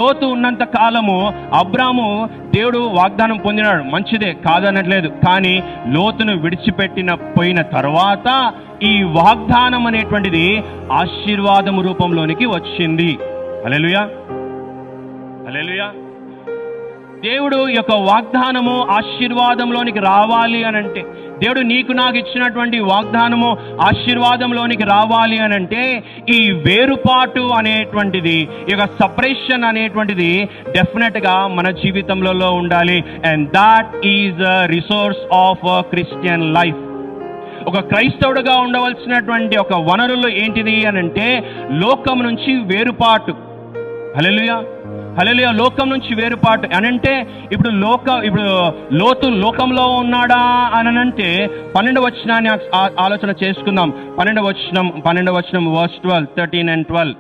లోతు ఉన్నంత కాలము అబ్రాము దేవుడు వాగ్దానం పొందినాడు, మంచిదే, కాదనట్లేదు. కానీ లోతును విడిచిపెట్టిన పోయిన తర్వాత ఈ వాగ్దానం అనేటువంటిది ఆశీర్వాదం రూపంలోనికి వచ్చింది. హల్లెలూయా, హల్లెలూయా. దేవుడు యొక్క వాగ్దానము ఆశీర్వాదంలోనికి రావాలి అనంటే, దేవుడు నీకు నాకు ఇచ్చినటువంటి వాగ్దానము ఆశీర్వాదంలోనికి రావాలి అనంటే ఈ వేరుపాటు అనేటువంటిది, ఈ యొక్క సపరేషన్ అనేటువంటిది డెఫినెట్గా మన జీవితంలో ఉండాలి. And that is a resource of Christian life. ఒక క్రైస్తవుడుగా ఉండవలసినటువంటి ఒక వనరులు ఏంటిది అనంటే లోకం నుంచి వేరుపాటు. హల్లెలూయా, హల్లెలూయా. లోకం నుంచి వేరుపాటు అనంటే ఇప్పుడు లోతు లోకంలో ఉన్నాడా అనంటే 12వ వచనాన్ని ఆలోచన చేసుకుందాం. 12వ వచనం వర్స్ 12, 13 and 12.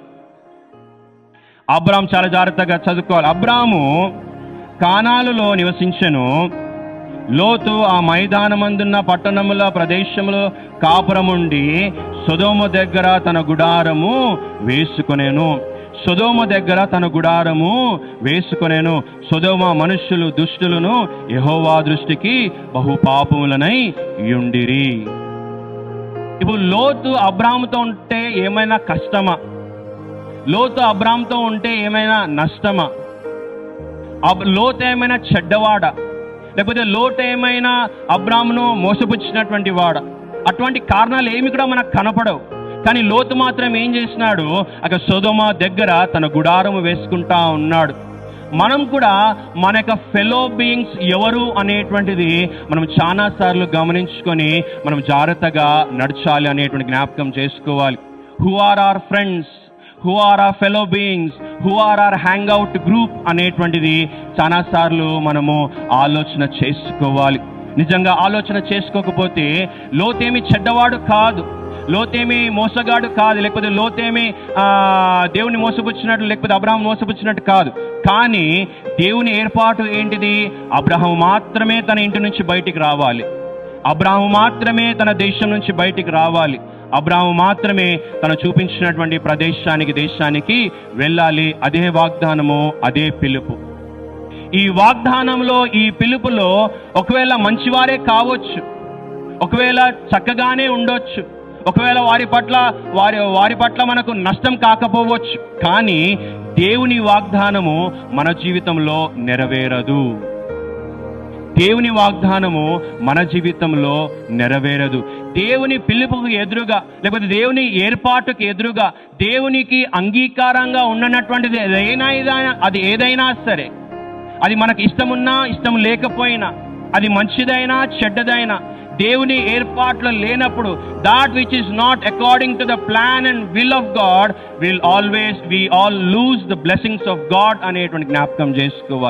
అబ్రాము చాలా జాగ్రత్తగా చదువుకోవాలి. అబ్రాము కానానులో నివసించెను. లోతు ఆ మైదానమందున్న పట్టణముల ప్రదేశములో కాపురముండి సొదొమ దగ్గర తన గుడారము వేసుకొనెను. సొదొమ మనుష్యులు దుష్టులను యెహోవా దృష్టికి బహు పాపములనై యుండిరి. ఇప్పుడు లోతు అబ్రాముతో ఉంటే ఏమైనా కష్టమా? లోతు అబ్రాముతో ఉంటే ఏమైనా నష్టమా? లోతు ఏమైనా చెడ్డవాడా? లేకపోతే లోతు ఏమైనా అబ్రామును మోసపుచ్చినటువంటి వాడా? అటువంటి కారణాలు ఏమి కూడా మనకు కనపడవు. కానీ లోతు మాత్రం ఏం చేసినాడు? అక్కడ సొదొమ దగ్గర తన గుడారము వేసుకుంటా ఉన్నాడు. మనం కూడా మన యొక్క ఫెలో బీయింగ్స్ ఎవరు అనేటువంటిది మనం చాలా సార్లు గమనించుకొని మనం జాగ్రత్తగా నడచాలి అనేటువంటి జ్ఞాపకం చేసుకోవాలి. Who are our friends, who are our fellow beings, who are our hang out group అనేటువంటిది చాలా సార్లు మనము ఆలోచన చేసుకోవాలి. నిజంగా ఆలోచన చేసుకోకపోతే లోతేమి చెడ్డవాడు కాదు, లోతేమి మోసగాడు కాదు, లేకపోతే లోతేమి దేవుని మోసపుచ్చినట్లు, లేకపోతే అబ్రహాము మోసపుచ్చినట్టు కాదు. కానీ దేవుని ఏర్పాటు ఏంటిది? అబ్రహాము మాత్రమే తన ఇంటి నుంచి బయటికి రావాలి, అబ్రహాము మాత్రమే తన దేశం నుంచి బయటికి రావాలి, అబ్రహాము మాత్రమే తను చూపించినటువంటి దేశానికి వెళ్ళాలి. అదే వాగ్దానము, అదే పిలుపు. ఈ వాగ్దానంలో, ఈ పిలుపులో ఒకవేళ మంచివారే కావచ్చు, ఒకవేళ చక్కగానే ఉండొచ్చు, ఒకవేళ వారి పట్ల మనకు నష్టం కాకపోవచ్చు. కానీ దేవుని వాగ్దానము మన జీవితంలో నెరవేరదు. దేవుని వాగ్దానము మన జీవితంలో నెరవేరదు. దేవుని పిలుపుకు ఎదురుగా, లేకపోతే దేవుని ఏర్పాటుకు ఎదురుగా, దేవునికి అంగీకారంగా ఉన్నటువంటిది అది ఏదైనా సరే, అది మనకు ఇష్టమున్నా ఇష్టం లేకపోయినా, అది మంచిదైనా చెడ్డదైనా, దేవుని ఏర్పాట్లు లేనప్పుడు that which is not according to the plan and will of God we all lose the blessings of God అనేటువంటి జ్ఞాపకం చేసుకోవాలి.